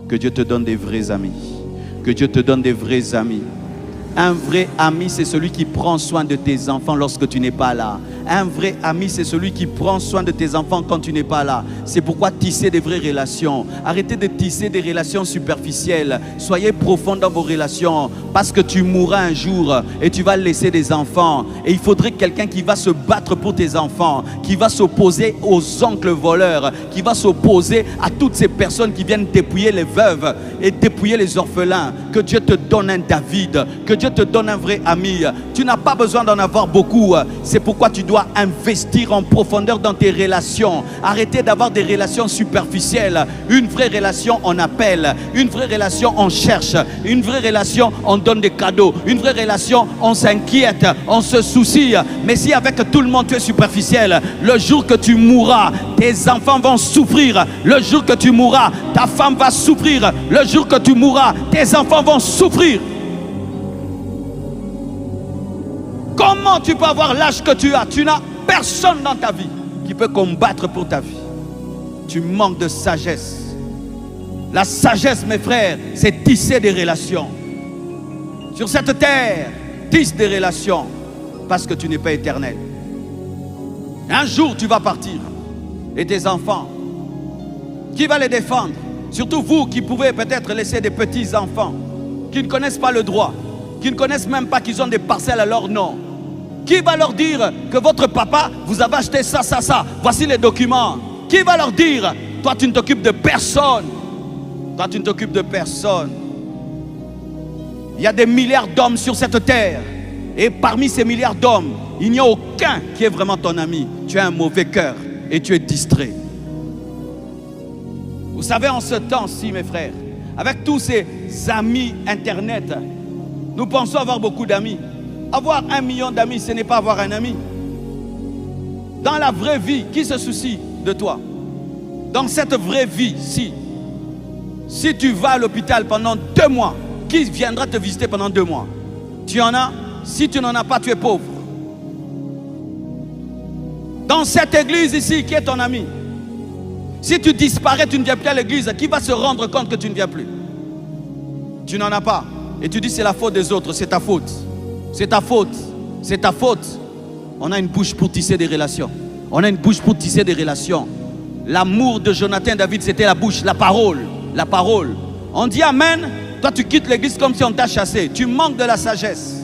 Que Dieu te donne des vrais amis. Que Dieu te donne des vrais amis. Un vrai ami, c'est celui qui prend soin de tes enfants lorsque tu n'es pas là. Un vrai ami, c'est celui qui prend soin de tes enfants quand tu n'es pas là. C'est pourquoi tisser des vraies relations. Arrêtez de tisser des relations superficielles. Soyez profond dans vos relations. Parce que tu mourras un jour et tu vas laisser des enfants. Et il faudrait quelqu'un qui va se battre pour tes enfants, qui va s'opposer aux oncles voleurs, qui va s'opposer à toutes ces personnes qui viennent dépouiller les veuves et dépouiller les orphelins. Que Dieu te donne un David. Que Dieu te donne un vrai ami. Tu n'as pas besoin d'en avoir beaucoup. C'est pourquoi tu dois investir en profondeur dans tes relations. Arrêtez d'avoir des relations superficielles. Une vraie relation, on appelle. Une vraie relation, on cherche. Une vraie relation, on donne des cadeaux. Une vraie relation, on s'inquiète, on se soucie. Mais si avec tout le monde tu es superficiel, le jour que tu mourras, tes enfants vont souffrir. Le jour que tu mourras, ta femme va souffrir. Le jour que tu mourras, tes enfants vont souffrir. Comment tu peux avoir l'âge que tu as? Tu n'as personne dans ta vie qui peut combattre pour ta vie. Tu manques de sagesse. La sagesse, mes frères, c'est tisser des relations. Sur cette terre, tisse des relations parce que tu n'es pas éternel. Un jour, tu vas partir. Et tes enfants, qui va les défendre? Surtout vous qui pouvez peut-être laisser des petits-enfants qui ne connaissent pas le droit, qui ne connaissent même pas qu'ils ont des parcelles à leur nom. Qui va leur dire que votre papa vous avez acheté ça, ça, ça? Voici les documents. Qui va leur dire, toi tu ne t'occupes de personne? Toi tu ne t'occupes de personne. Il y a des milliards d'hommes sur cette terre. Et parmi ces milliards d'hommes, il n'y a aucun qui est vraiment ton ami. Tu as un mauvais cœur et tu es distrait. Vous savez, en ce temps-ci, mes frères, avec tous ces amis Internet, nous pensons avoir beaucoup d'amis. Avoir 1 million d'amis, ce n'est pas avoir un ami. Dans la vraie vie, qui se soucie de toi? Dans cette vraie vie, si tu vas à l'hôpital pendant 2 mois, qui viendra te visiter pendant 2 mois? Tu en as? Si tu n'en as pas, tu es pauvre. Dans cette église ici, qui est ton ami? Si tu disparais, tu ne viens plus à l'église, qui va se rendre compte que tu ne viens plus? Tu n'en as pas. Et tu dis c'est la faute des autres, c'est ta faute. C'est ta faute. C'est ta faute. On a une bouche pour tisser des relations. On a une bouche pour tisser des relations. L'amour de Jonathan David, c'était la bouche, la parole. La parole. On dit amen. Toi, tu quittes l'église comme si on t'a chassé. Tu manques de la sagesse.